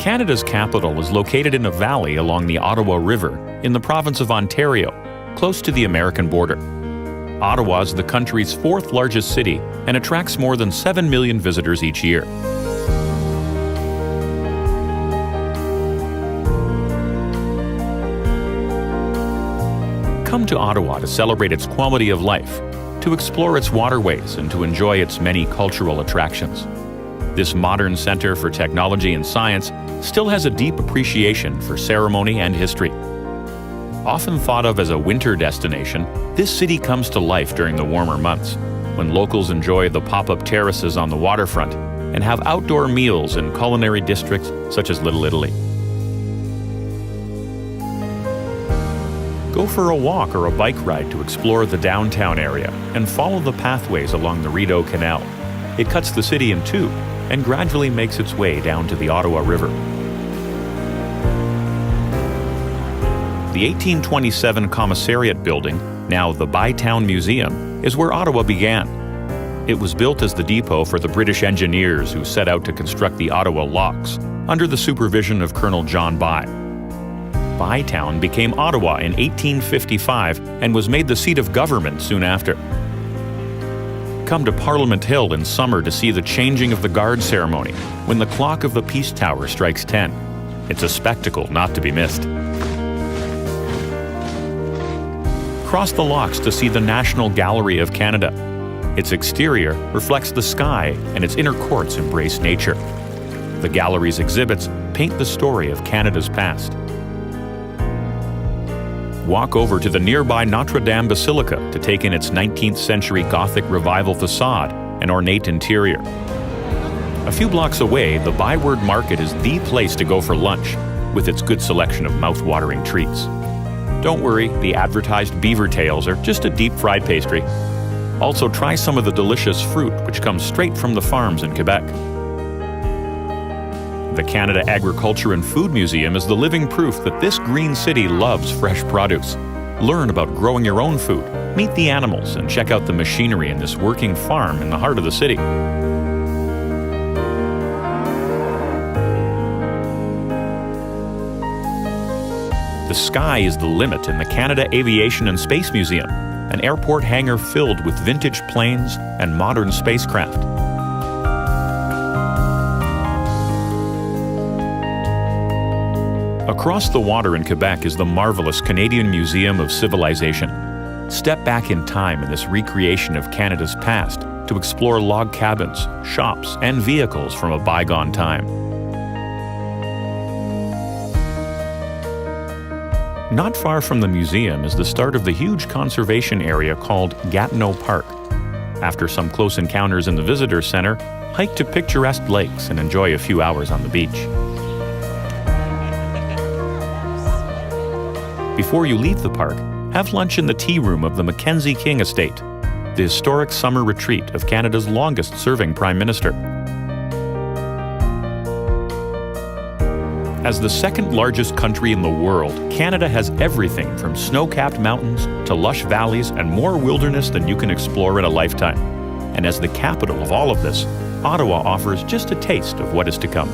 Canada's capital is located in a valley along the Ottawa River in the province of Ontario, close to the American border. Ottawa is the country's fourth largest city and attracts more than 7 million visitors each year. Come to Ottawa to celebrate its quality of life, to explore its waterways, and to enjoy its many cultural attractions. This modern center for technology and science still has a deep appreciation for ceremony and history. Often thought of as a winter destination, this city comes to life during the warmer months, when locals enjoy the pop-up terraces on the waterfront and have outdoor meals in culinary districts such as Little Italy. Go for a walk or a bike ride to explore the downtown area and follow the pathways along the Rideau Canal. It cuts the city in two and gradually makes its way down to the Ottawa River. The 1827 Commissariat building, now the Bytown Museum, is where Ottawa began. It was built as the depot for the British engineers who set out to construct the Ottawa locks, under the supervision of Colonel John By. Bytown became Ottawa in 1855 and was made the seat of government soon after. Come to Parliament Hill in summer to see the changing of the guard ceremony when the clock of the Peace Tower strikes 10. It's a spectacle not to be missed. Cross the locks to see the National Gallery of Canada. Its exterior reflects the sky and its inner courts embrace nature. The gallery's exhibits paint the story of Canada's past. Walk over to the nearby Notre Dame Basilica to take in its 19th century Gothic Revival facade and ornate interior. A few blocks away, the Byward Market is the place to go for lunch, with its good selection of mouth-watering treats. Don't worry, the advertised beaver tails are just a deep-fried pastry. Also, try some of the delicious fruit which comes straight from the farms in Quebec. The Canada Agriculture and Food Museum is the living proof that this green city loves fresh produce. Learn about growing your own food, meet the animals, and check out the machinery in this working farm in the heart of the city. The sky is the limit in the Canada Aviation and Space Museum, an airport hangar filled with vintage planes and modern spacecraft. Across the water in Quebec is the marvelous Canadian Museum of Civilization. Step back in time in this recreation of Canada's past to explore log cabins, shops, and vehicles from a bygone time. Not far from the museum is the start of the huge conservation area called Gatineau Park. After some close encounters in the visitor center, hike to picturesque lakes and enjoy a few hours on the beach. Before you leave the park, have lunch in the tea room of the Mackenzie King Estate, the historic summer retreat of Canada's longest-serving Prime Minister. As the second-largest country in the world, Canada has everything from snow-capped mountains to lush valleys and more wilderness than you can explore in a lifetime. And as the capital of all of this, Ottawa offers just a taste of what is to come.